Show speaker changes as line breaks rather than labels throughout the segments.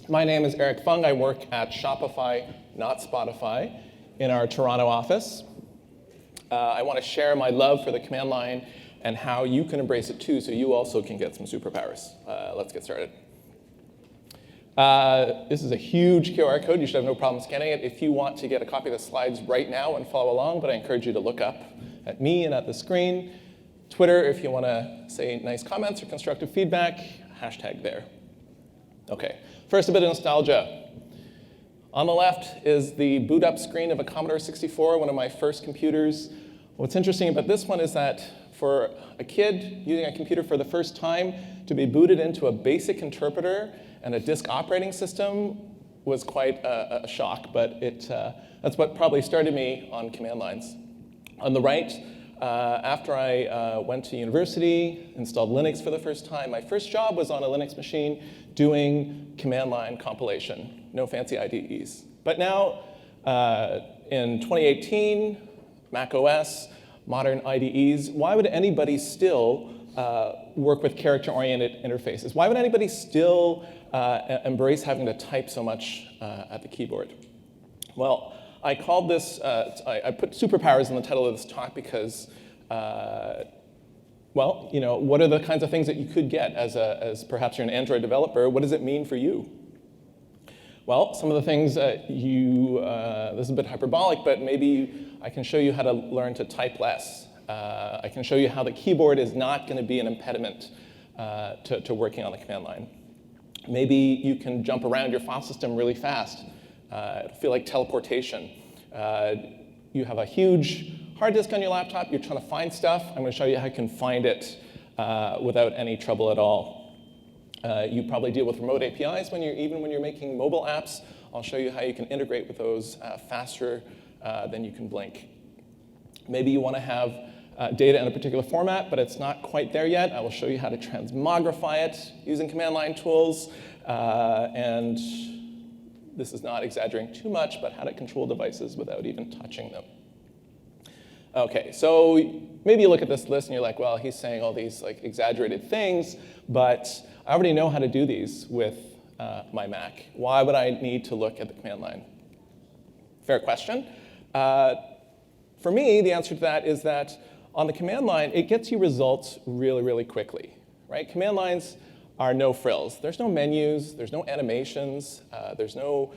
My name is Eric Fung. I work at Shopify, not Spotify, in our Toronto office. I want to share my love for the command line and how you can embrace it too, so you also can get some superpowers. Let's get started. This is a huge QR code. You should have no problem scanning it. If you want to get a copy of the slides right now and follow along, but I encourage you to look up at me and at the screen. Twitter, if you want to say nice comments or constructive feedback, hashtag there. Okay, first a bit of nostalgia. On the left is the boot up screen of a Commodore 64, one of my first computers. What's interesting about this one is that for a kid using a computer for the first time, to be booted into a basic interpreter and a disk operating system was quite a shock, but that's what probably started me on command lines. On the right, after I went to university, installed Linux for the first time, my first job was on a Linux machine doing command line compilation, no fancy IDEs. But now, in 2018, Mac OS, modern IDEs, why would anybody still work with character-oriented interfaces? Why would anybody still embrace having to type so much at the keyboard? Well, I called this, I put superpowers in the title of this talk because, well, you know, what are the kinds of things that you could get as perhaps you're an Android developer? What does it mean for you? Well, some of the things this is a bit hyperbolic, but maybe I can show you how to learn to type less. I can show you how the keyboard is not going to be an impediment to working on the command line. Maybe you can jump around your file system really fast. It'll feel like teleportation. You have a huge hard disk on your laptop, you're trying to find stuff. I'm going to show you how you can find it without any trouble at all. You probably deal with remote APIs even when you're making mobile apps. I'll show you how you can integrate with those faster than you can blink. Maybe you want to have data in a particular format, but it's not quite there yet. I will show you how to transmogrify it using command line tools. And this is not exaggerating too much, but how to control devices without even touching them. Okay, so maybe you look at this list and you're like, well, he's saying all these like exaggerated things, but I already know how to do these with my Mac. Why would I need to look at the command line? Fair question. For me, the answer to that is that on the command line, it gets you results really, really quickly, right? Command lines are no frills. There's no menus, there's no animations, there's no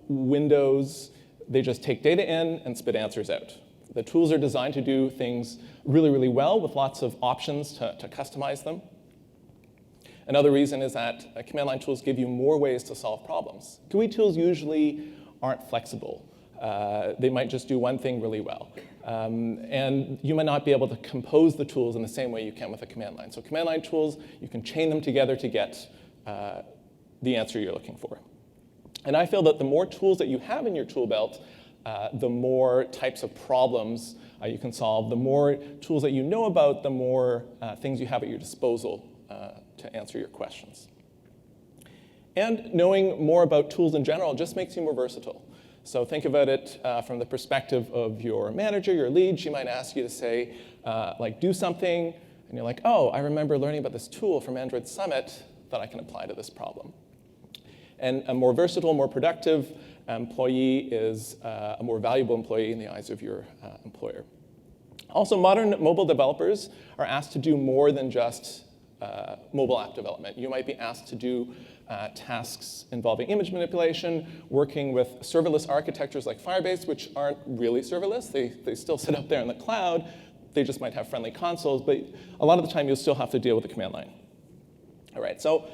windows. They just take data in and spit answers out. The tools are designed to do things really, really well with lots of options to customize them. Another reason is that command line tools give you more ways to solve problems. GUI tools usually aren't flexible. They might just do one thing really well. And you might not be able to compose the tools in the same way you can with a command line. So command line tools, you can chain them together to get the answer you're looking for. And I feel that the more tools that you have in your tool belt, the more types of problems you can solve. The more tools that you know about, the more things you have at your disposal to answer your questions. And knowing more about tools in general just makes you more versatile. So think about it from the perspective of your manager, your lead. She might ask you to say, like, do something, and you're like, oh, I remember learning about this tool from Android Summit that I can apply to this problem. And a more versatile, more productive employee is a more valuable employee in the eyes of your employer. Also, modern mobile developers are asked to do more than just mobile app development. You might be asked to do tasks involving image manipulation, working with serverless architectures like Firebase, which aren't really serverless. They still sit up there in the cloud. They just might have friendly consoles, but a lot of the time you'll still have to deal with the command line. All right, so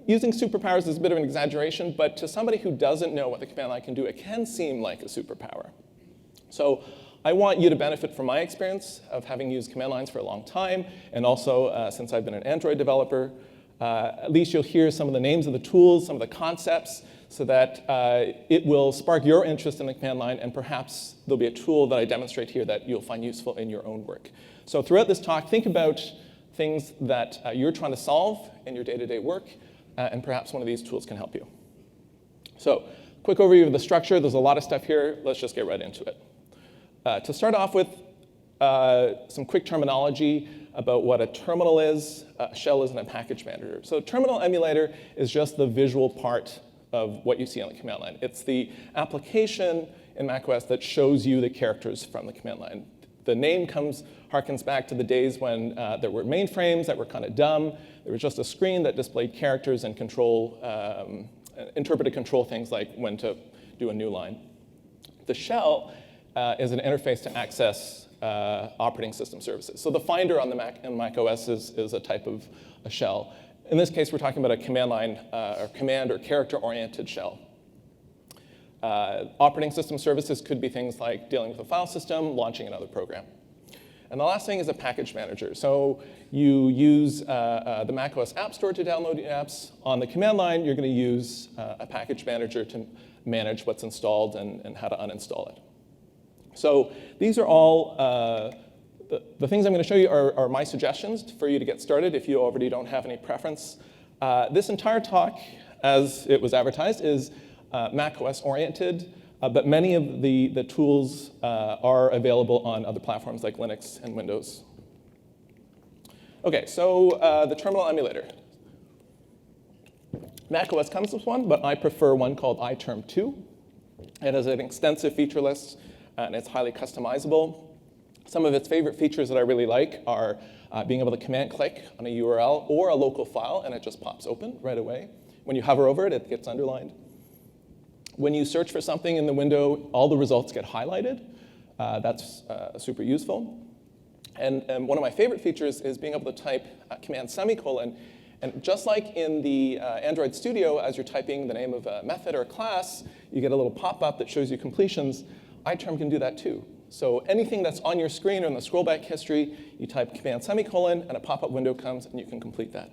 using superpowers is a bit of an exaggeration, but to somebody who doesn't know what the command line can do, it can seem like a superpower. So I want you to benefit from my experience of having used command lines for a long time, and also since I've been an Android developer. At least you'll hear some of the names of the tools, some of the concepts, so that it will spark your interest in the command line, and perhaps there'll be a tool that I demonstrate here that you'll find useful in your own work. So throughout this talk, think about things that you're trying to solve in your day-to-day work, and perhaps one of these tools can help you. So quick overview of the structure. There's a lot of stuff here. Let's just get right into it. To start off with, some quick terminology about what a terminal is, a shell is, and a package manager. So terminal emulator is just the visual part of what you see on the command line. It's the application in macOS that shows you the characters from the command line. The name harkens back to the days when there were mainframes that were kind of dumb. There was just a screen that displayed characters and interpreted control things like when to do a new line. The shell is an interface to access operating system services. So the Finder on the Mac OS is a type of a shell. In this case, we're talking about a command line or command or character-oriented shell. Operating system services could be things like dealing with a file system, launching another program. And the last thing is a package manager. So you use the macOS App Store to download your apps. On the command line, you're going to use a package manager to manage what's installed and how to uninstall it. So these are all, the things I'm going to show you are my suggestions for you to get started if you already don't have any preference. This entire talk, as it was advertised, is macOS oriented, but many of the tools are available on other platforms like Linux and Windows. Okay, so the terminal emulator. macOS comes with one, but I prefer one called iTerm 2. It has an extensive feature list, and it's highly customizable. Some of its favorite features that I really like are being able to command click on a URL or a local file, and it just pops open right away. When you hover over it, it gets underlined. When you search for something in the window, all the results get highlighted. That's super useful. And one of my favorite features is being able to type command semicolon. And just like in the Android Studio, as you're typing the name of a method or a class, you get a little pop-up that shows you completions. iTerm can do that too. So anything that's on your screen or in the scrollback history, you type command semicolon, and a pop-up window comes, and you can complete that.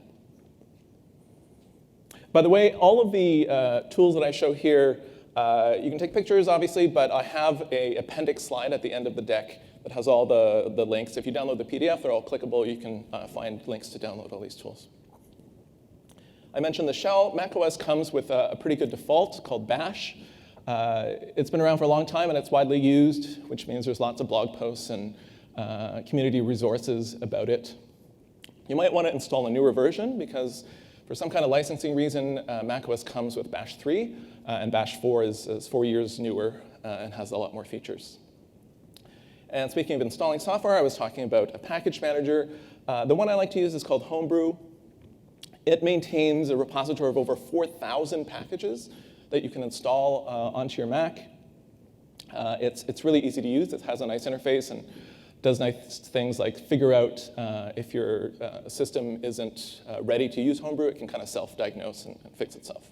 By the way, all of the tools that I show here, you can take pictures, obviously, but I have an appendix slide at the end of the deck that has all the links. If you download the PDF, they're all clickable. You can find links to download all these tools. I mentioned the shell. macOS comes with a pretty good default called Bash. It's been around for a long time, and it's widely used, which means there's lots of blog posts and community resources about it. You might want to install a newer version, because for some kind of licensing reason, macOS comes with Bash 3, and Bash 4 is 4 years newer and has a lot more features. And speaking of installing software, I was talking about a package manager. The one I like to use is called Homebrew. It maintains a repository of over 4,000 packages that you can install onto your Mac. It's really easy to use. It has a nice interface and does nice things like figure out if your system isn't ready to use Homebrew. It can kind of self-diagnose and fix itself.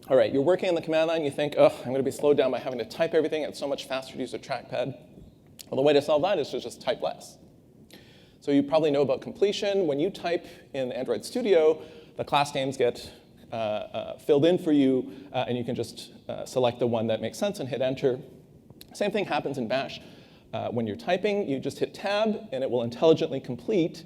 All right, you're working on the command line. You think, oh, I'm going to be slowed down by having to type everything. It's so much faster to use a trackpad. Well, the way to solve that is to just type less. So you probably know about completion. When you type in Android Studio, the class names get filled in for you, and you can just select the one that makes sense and hit enter. Same thing happens in Bash. When you're typing, you just hit tab, and it will intelligently complete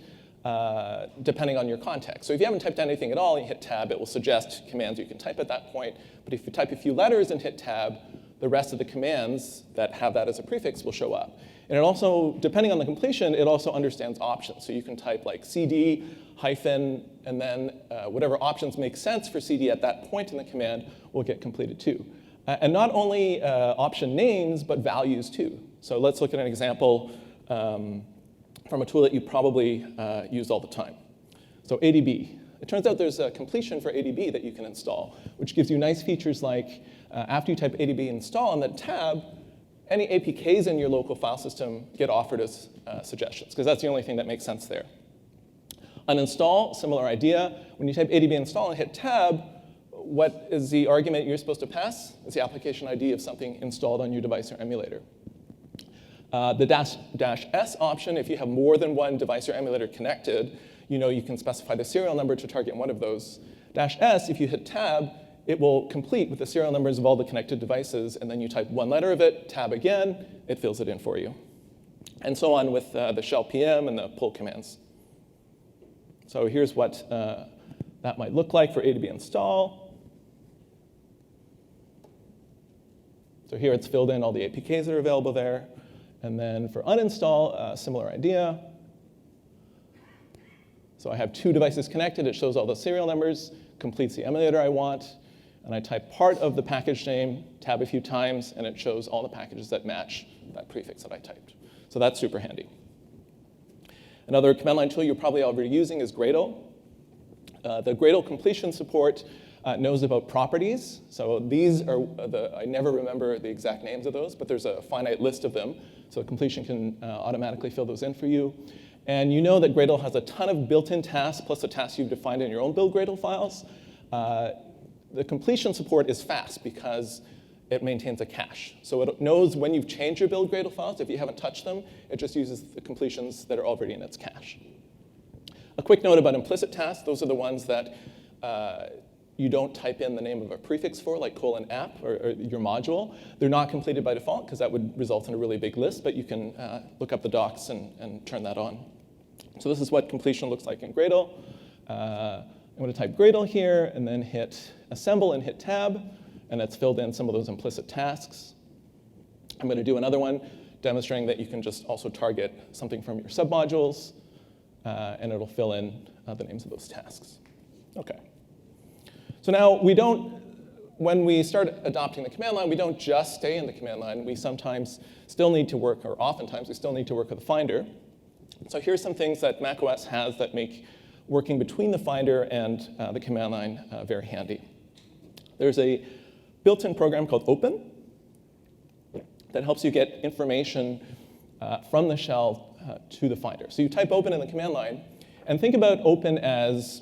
depending on your context. So if you haven't typed anything at all and you hit tab, it will suggest commands you can type at that point. But if you type a few letters and hit tab, the rest of the commands that have that as a prefix will show up. And it also, depending on the completion, it also understands options. So you can type like CD, hyphen, and then whatever options make sense for CD at that point in the command will get completed too. And not only option names, but values too. So let's look at an example from a tool that you probably use all the time. So ADB. It turns out there's a completion for ADB that you can install, which gives you nice features like after you type ADB install on that tab, any APKs in your local file system get offered as suggestions, because that's the only thing that makes sense there. Uninstall, similar idea. When you type ADB install and hit tab, what is the argument you're supposed to pass? It's the application ID of something installed on your device or emulator. The -S option, if you have more than one device or emulator connected, you can specify the serial number to target one of those. -S, if you hit tab, it will complete with the serial numbers of all the connected devices, and then you type one letter of it, tab again, it fills it in for you. And so on with the shell PM and the pull commands. So here's what that might look like for ADB install. So here it's filled in all the APKs that are available there. And then for uninstall, similar idea. So I have two devices connected. It shows all the serial numbers. completes the emulator I want, and I type part of the package name, tab a few times, and it shows all the packages that match that prefix that I typed. So that's super handy. Another command line tool you're probably already using is Gradle. The Gradle completion support knows about properties. So these are I never remember the exact names of those, but there's a finite list of them. So completion can automatically fill those in for you. And you know that Gradle has a ton of built-in tasks, plus the tasks you've defined in your own build Gradle files. The completion support is fast because it maintains a cache. So it knows when you've changed your build Gradle files. If you haven't touched them, it just uses the completions that are already in its cache. A quick note about implicit tasks. Those are the ones that you don't type in the name of a prefix for, like :app or your module. They're not completed by default, because that would result in a really big list, but you can look up the docs and turn that on. So this is what completion looks like in Gradle. I'm going to type Gradle here, and then hit assemble and hit tab, and it's filled in some of those implicit tasks. I'm going to do another one demonstrating that you can just also target something from your submodules, and it'll fill in the names of those tasks. OK. So now when we start adopting the command line, we don't just stay in the command line. We sometimes still need to work, or oftentimes we still need to work with the Finder. So here's some things that macOS has that make working between the Finder and the command line very handy. There's a built-in program called Open that helps you get information from the shell to the Finder. So you type Open in the command line, and think about Open as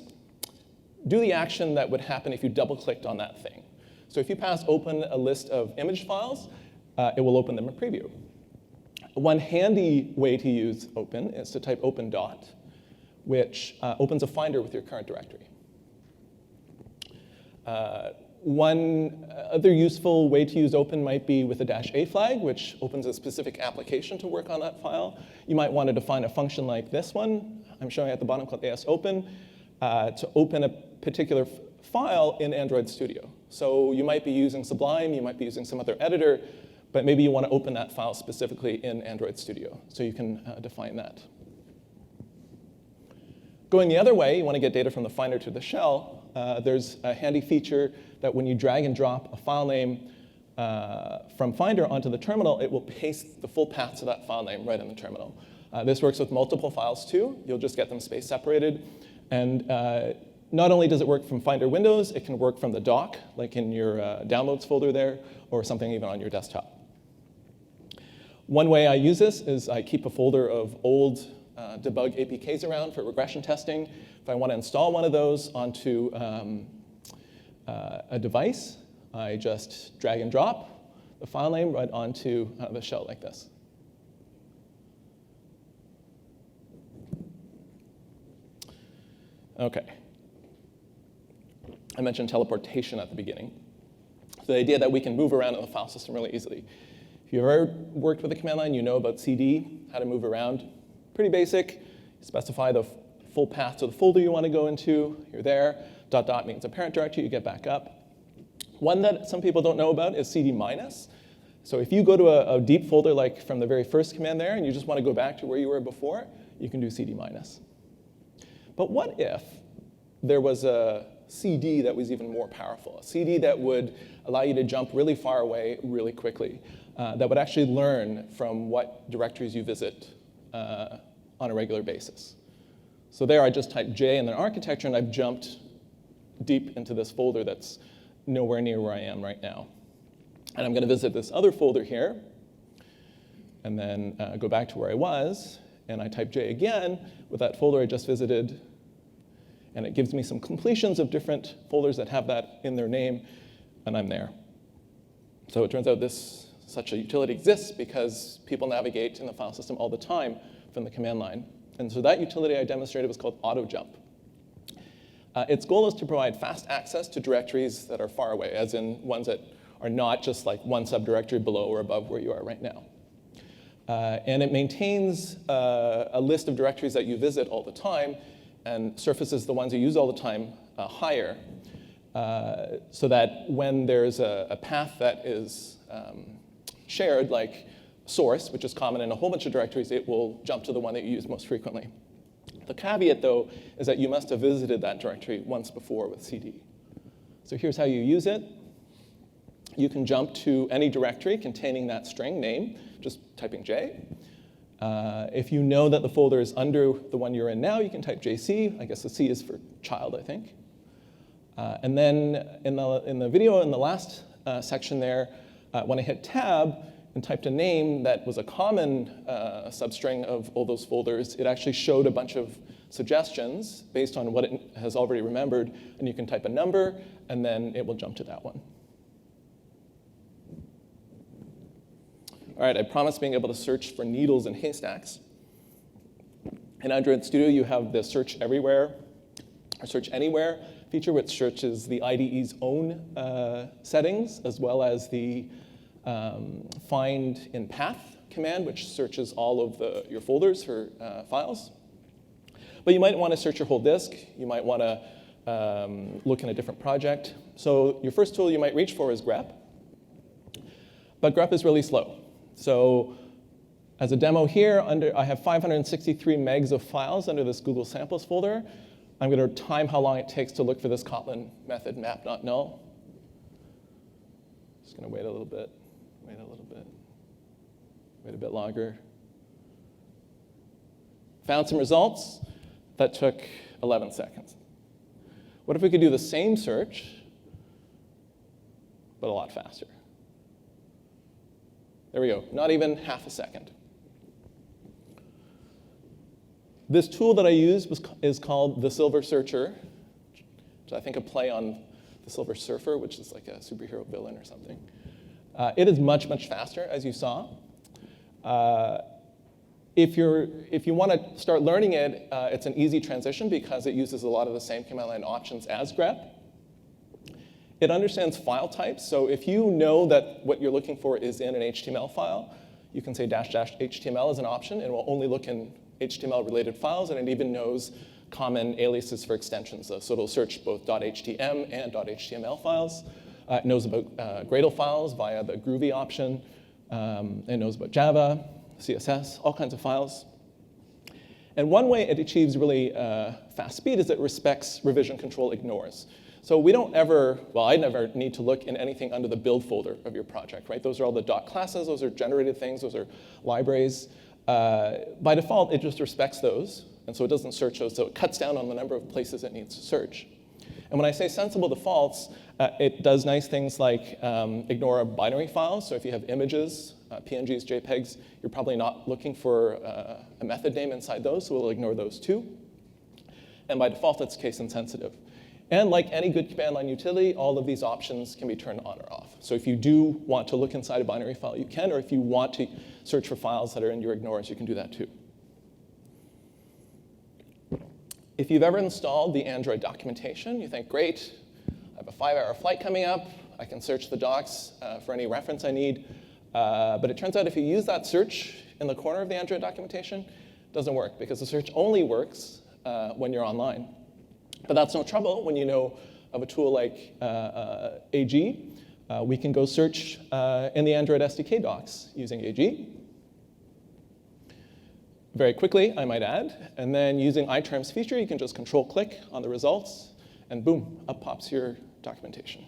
do the action that would happen if you double-clicked on that thing. So if you pass Open a list of image files, it will open them in preview. One handy way to use Open is to type open dot, which opens a Finder with your current directory. One other useful way to use Open might be with a -a flag, which opens a specific application to work on that file. You might want to define a function like this one I'm showing at the bottom called ASOpen to open a particular file in Android Studio. So you might be using Sublime, you might be using some other editor, but maybe you want to open that file specifically in Android Studio. So you can define that. Going the other way, you want to get data from the Finder to the shell. There's a handy feature that when you drag and drop a file name from Finder onto the terminal, it will paste the full path to that file name right in the terminal. This works with multiple files too. You'll just get them space separated. And not only does it work from Finder windows, it can work from the dock, like in your downloads folder there, or something even on your desktop. One way I use this is I keep a folder of old debug APKs around for regression testing. If I want to install one of those onto a device, I just drag and drop the file name right onto the shell like this. OK. I mentioned teleportation at the beginning. So the idea that we can move around in the file system really easily. If you've ever worked with a command line, you know about CD, how to move around. Pretty basic. You specify the full path to the folder you want to go into. You're there. ... means a parent directory. You get back up. One that some people don't know about is CD-. So if you go to a deep folder like from the very first command there, and you just want to go back to where you were before, you can do CD-. But what if there was a CD that was even more powerful, a CD that would allow you to jump really far away really quickly, that would actually learn from what directories you visit on a regular basis? So there I just typed J in the architecture, and I've jumped deep into this folder that's nowhere near where I am right now. And I'm going to visit this other folder here, and then go back to where I was, and I type J again with that folder I just visited, and it gives me some completions of different folders that have that in their name, and I'm there. So it turns out such a utility exists because people navigate in the file system all the time from the command line. And so that utility I demonstrated was called autojump. Its goal is to provide fast access to directories that are far away, as in ones that are not just like one subdirectory below or above where you are right now. And it maintains a list of directories that you visit all the time and surfaces the ones you use all the time higher, so that when there's a path that is shared, like source, which is common in a whole bunch of directories, it will jump to the one that you use most frequently. The caveat, though, is that you must have visited that directory once before with cd. So here's how you use it. You can jump to any directory containing that string name, just typing J. If you know that the folder is under the one you're in now, you can type JC. I guess the C is for child, I think. And then in the video in the last section there, when I hit tab and typed a name that was a common substring of all those folders, it actually showed a bunch of suggestions based on what it has already remembered. And you can type a number, and then it will jump to that one. All right, I promised being able to search for needles in haystacks. In Android Studio, you have the search everywhere, or search anywhere feature, which searches the IDE's own settings, as well as the find in path command, which searches all of your folders for files. But you might want to search your whole disk. You might want to look in a different project. So your first tool you might reach for is grep. But grep is really slow. So as a demo here, I have 563 megs of files under this Google Samples folder. I'm going to time how long it takes to look for this Kotlin method map not null. Just going to wait a little bit, wait a bit longer. Found some results. That took 11 seconds. What if we could do the same search, but a lot faster? There we go, not even half a second. This tool that I use is called the Silver Searcher, which I think a play on the Silver Surfer, which is like a superhero villain or something. It is much, much faster, as you saw. If you want to start learning it, it's an easy transition because it uses a lot of the same command line options as grep. It understands file types, so if you know that what you're looking for is in an HTML file, you can say --HTML as an option, and it will only look in HTML-related files, and it even knows common aliases for extensions. So it'll search both .htm and .html files. It knows about Gradle files via the Groovy option. It knows about Java, CSS, all kinds of files. And one way it achieves really fast speed is it respects revision control ignores. So we don't ever, well, I never need to look in anything under the build folder of your project, right? Those are all the classes, those are generated things, those are libraries. By default, it just respects those, and so it doesn't search those, so it cuts down on the number of places it needs to search. And when I say sensible defaults, it does nice things like ignore binary files. So if you have images, PNGs, JPEGs, you're probably not looking for a method name inside those, so we'll ignore those too. And by default, it's case insensitive. And like any good command line utility, all of these options can be turned on or off. So if you do want to look inside a binary file, you can, or if you want to search for files that are in your ignores, you can do that too. If you've ever installed the Android documentation, you think, great, I have a 5-hour flight coming up, I can search the docs for any reference I need. But it turns out if you use that search in the corner of the Android documentation, it doesn't work, because the search only works when you're online. But that's no trouble when you know of a tool like AG. We can go search in the Android SDK docs using AG. Very quickly, I might add. And then using iTerms feature, you can just control-click on the results, and boom, up pops your documentation.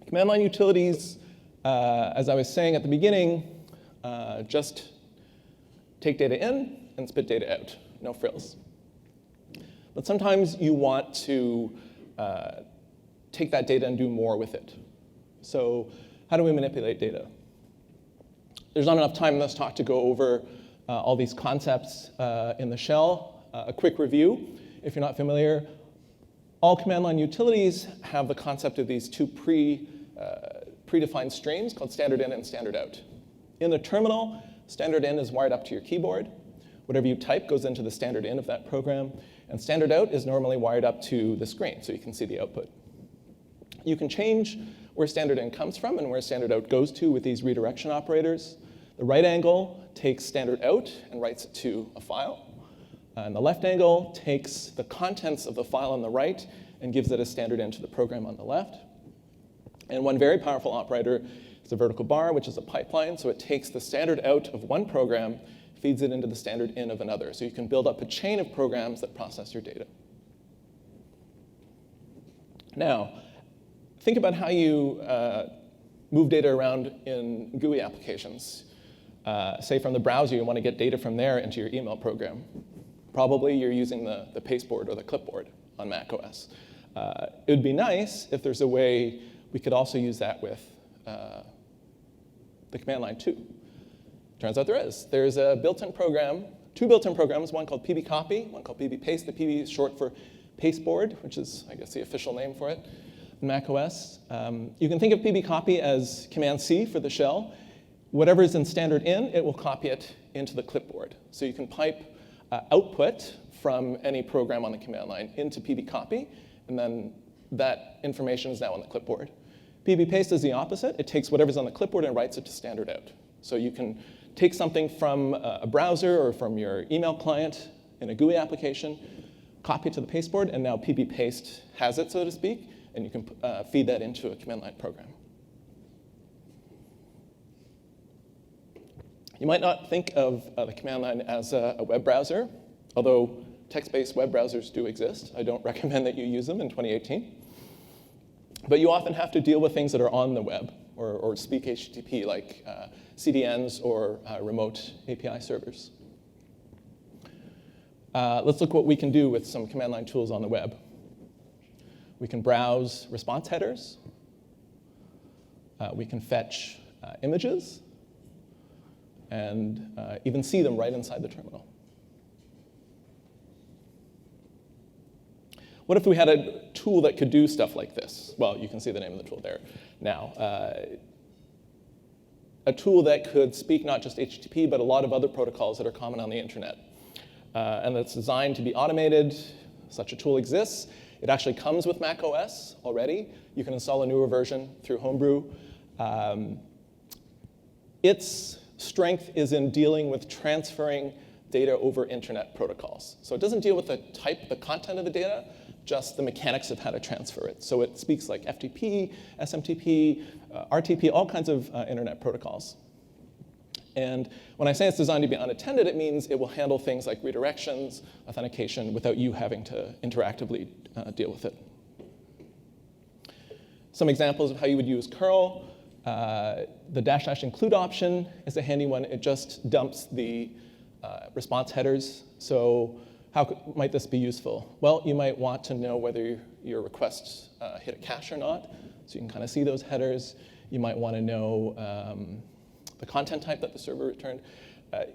Command line utilities, as I was saying at the beginning, just take data in and spit data out, no frills. But sometimes you want to take that data and do more with it. So how do we manipulate data? There's not enough time in this talk to go over all these concepts in the shell. A quick review, if you're not familiar, all command line utilities have the concept of these two predefined streams called standard in and standard out. In the terminal, standard in is wired up to your keyboard. Whatever you type goes into the standard in of that program. And standard out is normally wired up to the screen, so you can see the output. You can change where standard in comes from and where standard out goes to with these redirection operators. The right angle takes standard out and writes it to a file. And the left angle takes the contents of the file on the right and gives it a standard in to the program on the left. And one very powerful operator There's a vertical bar, which is a pipeline. So it takes the standard out of one program, feeds it into the standard in of another. So you can build up a chain of programs that process your data. Now, think about how you move data around in GUI applications. Say from the browser, you want to get data from there into your email program. Probably you're using the pasteboard or the clipboard on macOS. It would be nice if there's a way we could also use that with the command line too. Turns out there is. There's a built-in program, two built-in programs, one called pbcopy, one called pbpaste. The pb is short for pasteboard, which is, I guess, the official name for it in macOS. You can think of pbcopy as command C for the shell. Whatever is in standard in, it will copy it into the clipboard. So you can pipe output from any program on the command line into pbcopy, and then that information is now on the clipboard. pbpaste is the opposite. It takes whatever's on the clipboard and writes it to standard out. So you can take something from a browser or from your email client in a GUI application, copy it to the pasteboard, and now pbpaste has it, so to speak, and you can feed that into a command line program. You might not think of the command line as a web browser, although text-based web browsers do exist. I don't recommend that you use them in 2018. But you often have to deal with things that are on the web or speak HTTP, like CDNs or remote API servers. Let's look what we can do with some command line tools on the web. We can browse response headers. We can fetch images and even see them right inside the terminal. What if we had a tool that could do stuff like this? Well, you can see the name of the tool there now. A tool that could speak not just HTTP, but a lot of other protocols that are common on the internet. And that's designed to be automated. Such a tool exists. It actually comes with macOS already. You can install a newer version through Homebrew. Its strength is in dealing with transferring data over internet protocols. So it doesn't deal with the content of the data, just the mechanics of how to transfer it. So it speaks like FTP, SMTP, RTP, all kinds of internet protocols. And when I say it's designed to be unattended, it means it will handle things like redirections, authentication, without you having to interactively deal with it. Some examples of how you would use curl. The -- include option is a handy one. It just dumps the response headers. So how might this be useful? Well, you might want to know whether your request hit a cache or not. So you can kind of see those headers. You might want to know the content type that the server returned.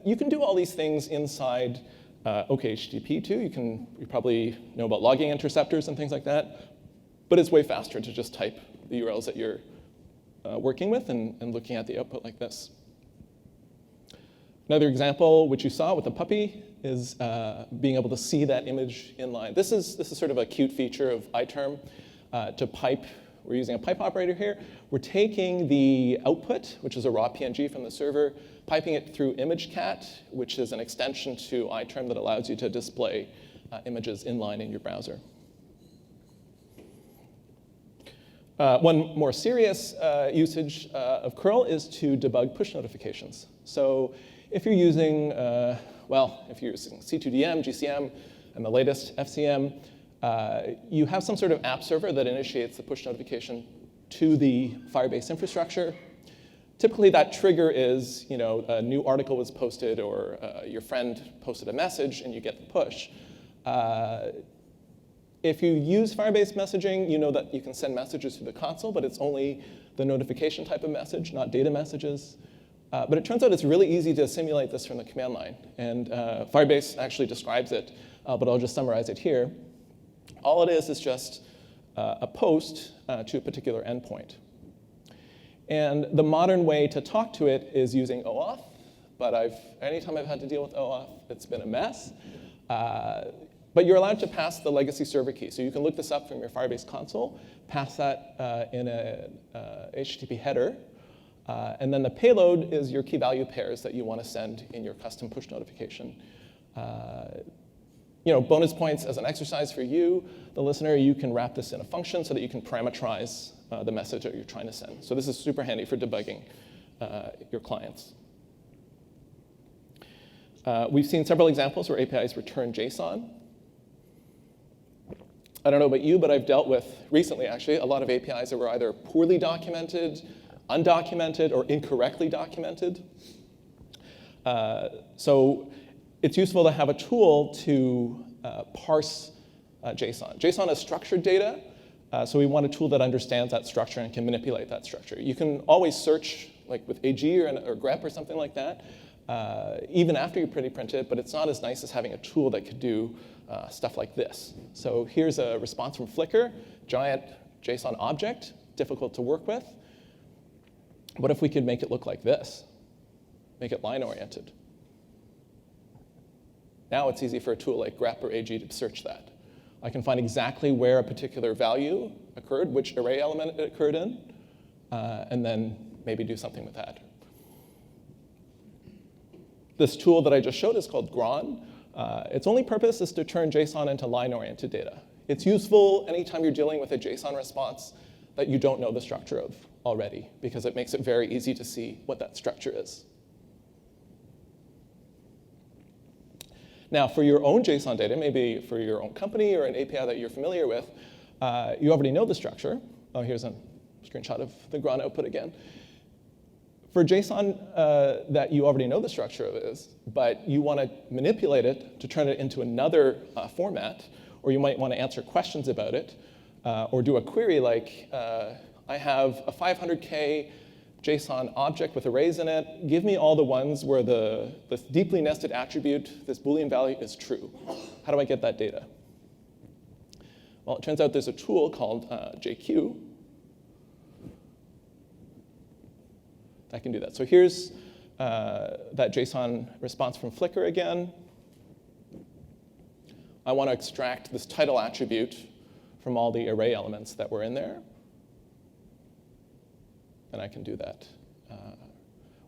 You can do all these things inside OKHTTP too. You probably know about logging interceptors and things like that. But it's way faster to just type the URLs that you're working with and looking at the output like this. Another example, which you saw with the puppy, is being able to see that image inline. This is sort of a cute feature of iTerm to pipe. We're using a pipe operator here. We're taking the output, which is a raw PNG from the server, piping it through ImageCat, which is an extension to iTerm that allows you to display images inline in your browser. One more serious usage of curl is to debug push notifications. So if you're using, if you're using C2DM, GCM, and the latest FCM, you have some sort of app server that initiates the push notification to the Firebase infrastructure. Typically, that trigger is, a new article was posted or your friend posted a message and you get the push. If you use Firebase messaging, you know that you can send messages to the console, but it's only the notification type of message, not data messages. But it turns out it's really easy to simulate this from the command line. And Firebase actually describes it, but I'll just summarize it here. All it is just a post to a particular endpoint. And the modern way to talk to it is using OAuth, but anytime I've had to deal with OAuth, it's been a mess. But you're allowed to pass the legacy server key. So you can look this up from your Firebase console, pass that in a HTTP header, and then the payload is your key value pairs that you want to send in your custom push notification. bonus points as an exercise for you, the listener, you can wrap this in a function so that you can parameterize the message that you're trying to send. So this is super handy for debugging your clients. We've seen several examples where APIs return JSON. I don't know about you, but I've dealt with, recently actually, a lot of APIs that were either poorly documented, undocumented, or incorrectly documented. So it's useful to have a tool to parse JSON. JSON is structured data, so we want a tool that understands that structure and can manipulate that structure. You can always search, like with AG or grep or something like that, even after you print it, but it's not as nice as having a tool that could do stuff like this. So here's a response from Flickr, giant JSON object, difficult to work with. What if we could make it look like this? Make it line-oriented. Now it's easy for a tool like grep or AG to search that. I can find exactly where a particular value occurred, which array element it occurred in, and then maybe do something with that. This tool that I just showed is called gron. Its only purpose is to turn JSON into line-oriented data. It's useful anytime you're dealing with a JSON response that you don't know the structure of already, because it makes it very easy to see what that structure is. Now, for your own JSON data, maybe for your own company or an API that you're familiar with, you already know the structure. Oh, here's a screenshot of the gron output again. For JSON that you already know the structure of is, but you want to manipulate it to turn it into another format, or you might want to answer questions about it, or do a query like, I have a 500K JSON object with arrays in it. Give me all the ones where this deeply nested attribute, this Boolean value, is true. How do I get that data? Well, it turns out there's a tool called JQ that can do that. So here's that JSON response from Flickr again. I want to extract this title attribute from all the array elements that were in there. And I can do that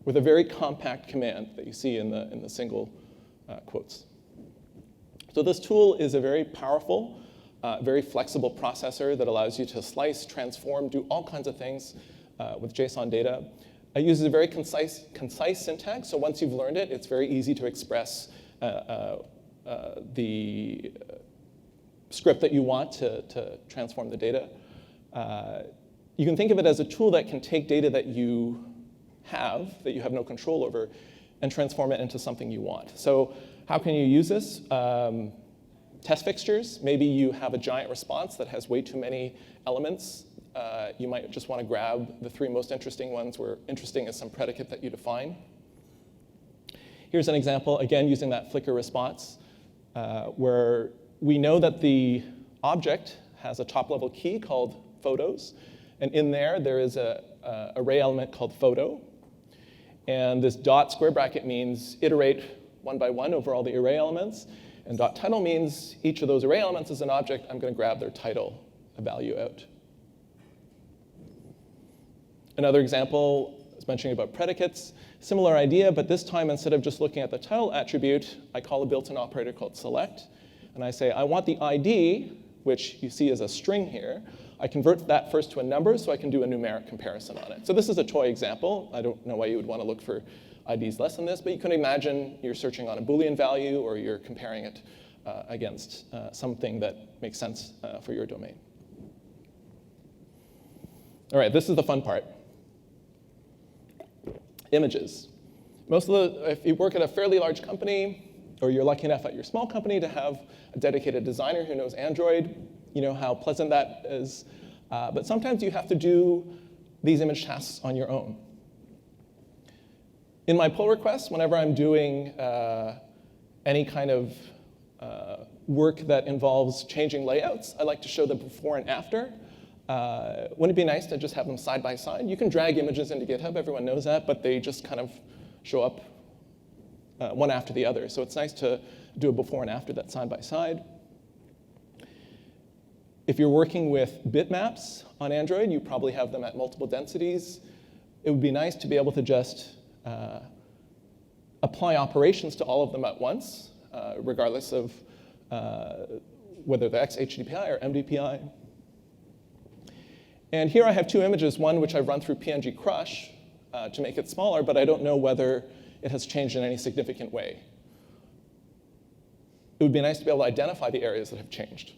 with a very compact command that you see in the single quotes. So this tool is a very powerful, very flexible processor that allows you to slice, transform, do all kinds of things with JSON data. It uses a very concise syntax, so once you've learned it, it's very easy to express the script that you want to transform the data. You can think of it as a tool that can take data that you have no control over, and transform it into something you want. So how can you use this? Test fixtures. Maybe you have a giant response that has way too many elements. You might just want to grab the 3 most interesting ones where interesting is some predicate that you define. Here's an example, again, using that Flickr response, where we know that the object has a top-level key called photos. And in there is an array element called photo. And this dot square bracket means iterate one by one over all the array elements. And dot title means each of those array elements is an object. I'm going to grab their title value out. Another example is mentioning about predicates. Similar idea, but this time instead of just looking at the title attribute, I call a built-in operator called select. And I say, I want the ID, which you see as a string here. I convert that first to a number so I can do a numeric comparison on it. So this is a toy example. I don't know why you would want to look for IDs less than this, but you can imagine you're searching on a Boolean value or you're comparing it against something that makes sense for your domain. All right, this is the fun part. Images. If you work at a fairly large company, or you're lucky enough at your small company to have a dedicated designer who knows Android, you know how pleasant that is. But sometimes you have to do these image tasks on your own. In my pull requests, whenever I'm doing any kind of work that involves changing layouts, I like to show the before and after. Wouldn't it be nice to just have them side by side? You can drag images into GitHub, everyone knows that, but they just kind of show up one after the other. So it's nice to do a before and after that's side by side. If you're working with bitmaps on Android, you probably have them at multiple densities. It would be nice to be able to just apply operations to all of them at once, regardless of whether they're XHDPI or MDPI. And here I have two images, one which I've run through PNG Crush to make it smaller, but I don't know whether it has changed in any significant way. It would be nice to be able to identify the areas that have changed.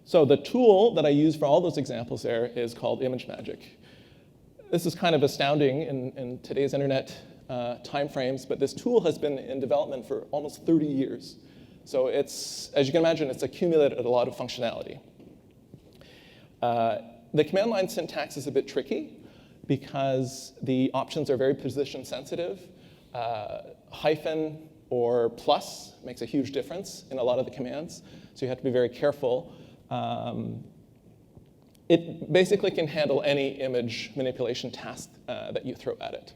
So the tool that I use for all those examples there is called ImageMagick. This is kind of astounding in today's internet timeframes, but this tool has been in development for almost 30 years. So it's, as you can imagine, it's accumulated a lot of functionality. The command line syntax is a bit tricky because the options are very position sensitive. Hyphen or plus makes a huge difference in a lot of the commands, so you have to be very careful. It basically can handle any image manipulation task that you throw at it.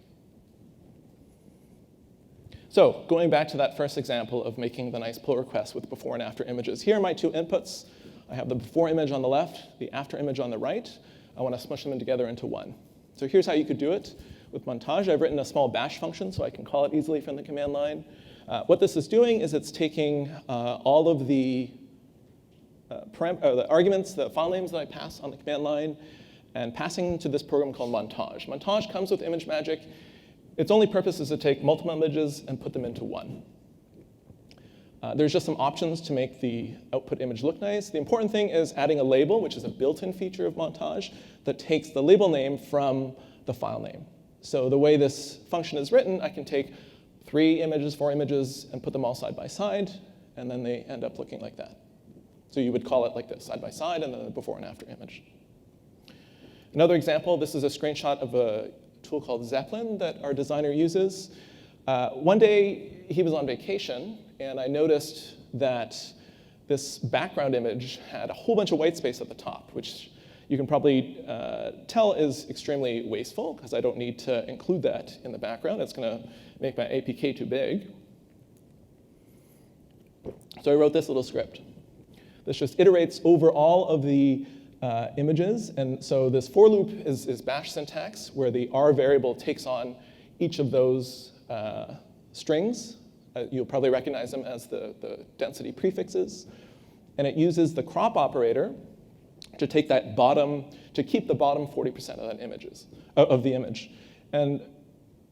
So going back to that first example of making the nice pull request with before and after images, here are my two inputs. I have the before image on the left, the after image on the right. I want to smush them together into one. So here's how you could do it. With montage, I've written a small bash function so I can call it easily from the command line. What this is doing is it's taking all of the arguments, the file names that I pass on the command line, and passing to this program called montage. Montage comes with ImageMagick. Its only purpose is to take multiple images and put them into one. There's just some options to make the output image look nice. The important thing is adding a label, which is a built-in feature of montage, that takes the label name from the file name. So the way this function is written, I can take 3 images, 4 images, and put them all side by side, and then they end up looking like that. So you would call it like this, side by side, and then the before and after image. Another example, this is a screenshot of a tool called Zeppelin that our designer uses. One day, he was on vacation, and I noticed that this background image had a whole bunch of white space at the top, which you can probably tell is extremely wasteful, because I don't need to include that in the background. It's going to make my APK too big. So I wrote this little script. This just iterates over all of the images. And so this for loop is bash syntax, where the R variable takes on each of those strings. You'll probably recognize them as the density prefixes. And it uses the crop operator to take that bottom, to keep the bottom 40% of the image. And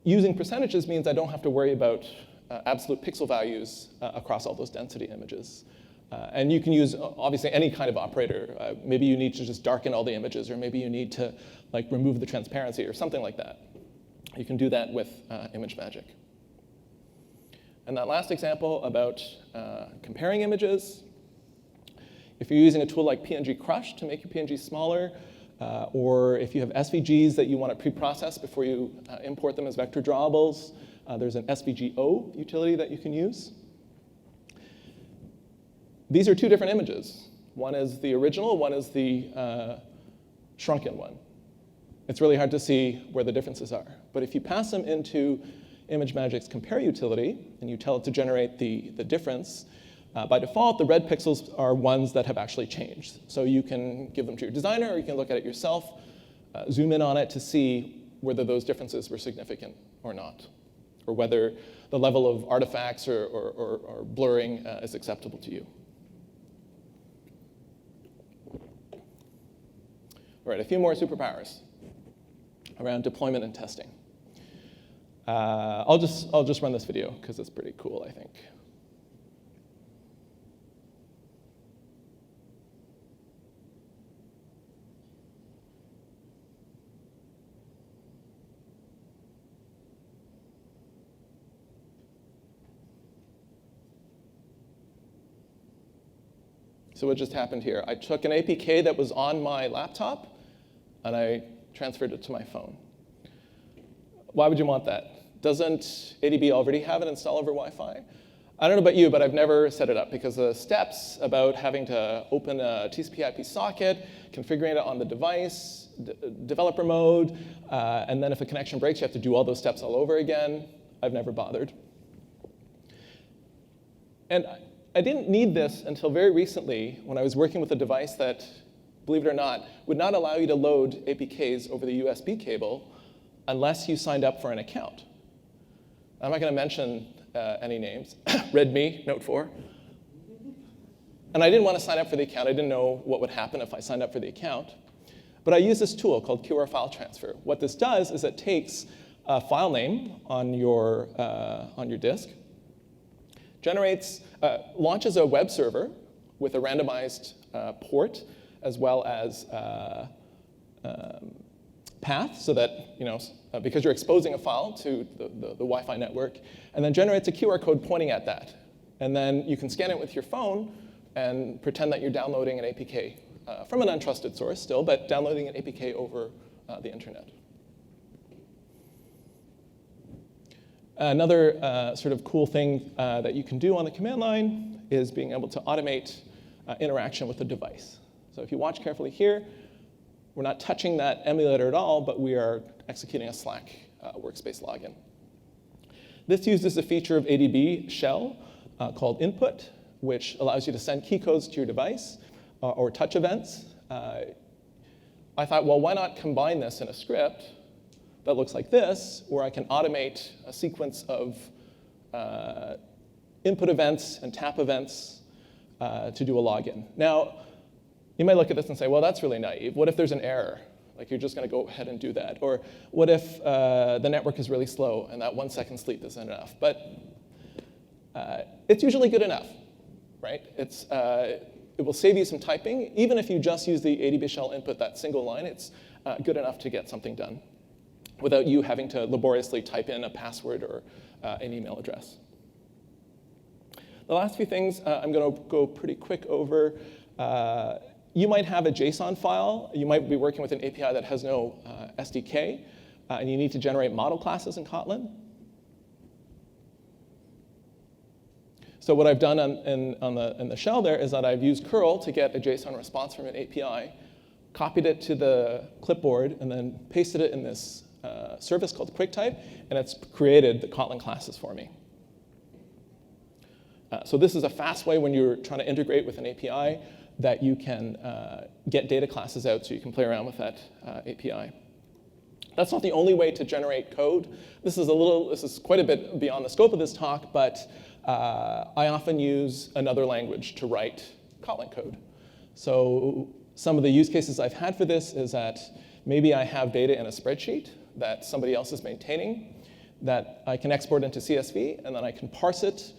using percentages means I don't have to worry about absolute pixel values across all those density images. And you can use, obviously, any kind of operator. Maybe you need to just darken all the images, or maybe you need to remove the transparency or something like that. You can do that with ImageMagick. And that last example about comparing images, if you're using a tool like PNG Crush to make your PNG smaller, or if you have SVGs that you want to pre-process before you import them as vector drawables, there's an SVGO utility that you can use. These are 2 different images. One is the original, one is the shrunken one. It's really hard to see where the differences are. But if you pass them into ImageMagick's compare utility, and you tell it to generate the difference, by default, the red pixels are ones that have actually changed. So you can give them to your designer, or you can look at it yourself, zoom in on it to see whether those differences were significant or not, or whether the level of artifacts or blurring is acceptable to you. All right, a few more superpowers around deployment and testing. I'll just run this video because it's pretty cool, I think. So what just happened here? I took an APK that was on my laptop, and I transferred it to my phone. Why would you want that? Doesn't ADB already have an install over Wi-Fi? I don't know about you, but I've never set it up, because the steps about having to open a TCP/IP socket, configuring it on the device, developer mode, and then if a connection breaks, you have to do all those steps all over again. I've never bothered. And I didn't need this until very recently, when I was working with a device that, believe it or not, would not allow you to load APKs over the USB cable unless you signed up for an account. I'm not going to mention any names. Readme, note 4. And I didn't want to sign up for the account. I didn't know what would happen if I signed up for the account. But I use this tool called QR file transfer. What this does is it takes a file name on your disk, launches a web server with a randomized port as well as path, so that, because you're exposing a file to the Wi-Fi network, and then generates a QR code pointing at that. And then you can scan it with your phone and pretend that you're downloading an APK from an untrusted source still, but downloading an APK over the internet. Another sort of cool thing that you can do on the command line is being able to automate interaction with the device. So if you watch carefully here, we're not touching that emulator at all, but we are executing a Slack workspace login. This uses a feature of ADB shell called input, which allows you to send key codes to your device or touch events. I thought, well, why not combine this in a script that looks like this, where I can automate a sequence of input events and tap events to do a login. Now, you might look at this and say, well, that's really naive. What if there's an error? Like, you're just going to go ahead and do that. Or what if the network is really slow and that 1 second sleep isn't enough? But it's usually good enough, right? It will save you some typing. Even if you just use the ADB shell input, that single line, it's good enough to get something done without you having to laboriously type in a password or an email address. The last few things I'm going to go pretty quick over. You might have a JSON file. You might be working with an API that has no SDK, and you need to generate model classes in Kotlin. So what I've done in the shell there is that I've used curl to get a JSON response from an API, copied it to the clipboard, and then pasted it in this service called QuickType, and it's created the Kotlin classes for me. So this is a fast way when you're trying to integrate with an API that you can get data classes out so you can play around with that API. That's not the only way to generate code. This is quite a bit beyond the scope of this talk, but I often use another language to write Kotlin code. So some of the use cases I've had for this is that maybe I have data in a spreadsheet that somebody else is maintaining that I can export into CSV, and then I can parse it,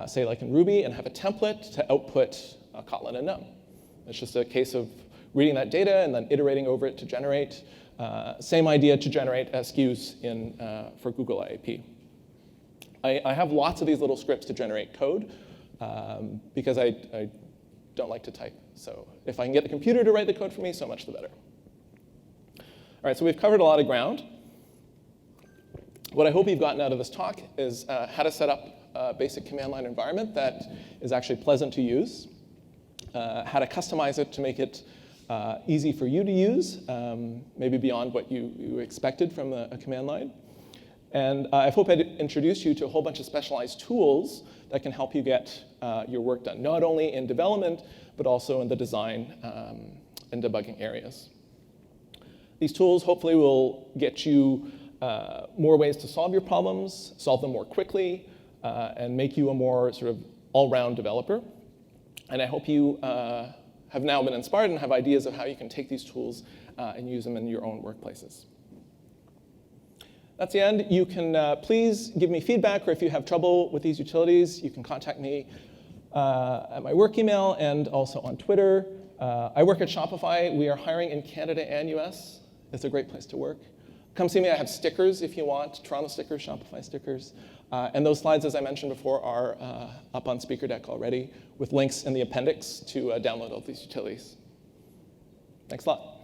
say like in Ruby, and have a template to output Kotlin and num. It's just a case of reading that data and then iterating over it to generate. Same idea to generate SKUs for Google IAP. I have lots of these little scripts to generate code because I don't like to type. So if I can get the computer to write the code for me, so much the better. All right, so we've covered a lot of ground. What I hope you've gotten out of this talk is how to set up a basic command line environment that is actually pleasant to use, how to customize it to make it easy for you to use, maybe beyond what you expected from a command line. And I hope I introduced you to a whole bunch of specialized tools that can help you get your work done, not only in development, but also in the design and debugging areas. These tools hopefully will get you more ways to solve your problems, solve them more quickly, and make you a more sort of all-round developer. And I hope you have now been inspired and have ideas of how you can take these tools and use them in your own workplaces. That's the end. You can please give me feedback, or if you have trouble with these utilities, you can contact me at my work email and also on Twitter. I work at Shopify. We are hiring in Canada and US. It's a great place to work. Come see me. I have stickers if you want, Toronto stickers, Shopify stickers. And those slides, as I mentioned before, are up on SpeakerDeck already with links in the appendix to download all these utilities. Thanks a lot.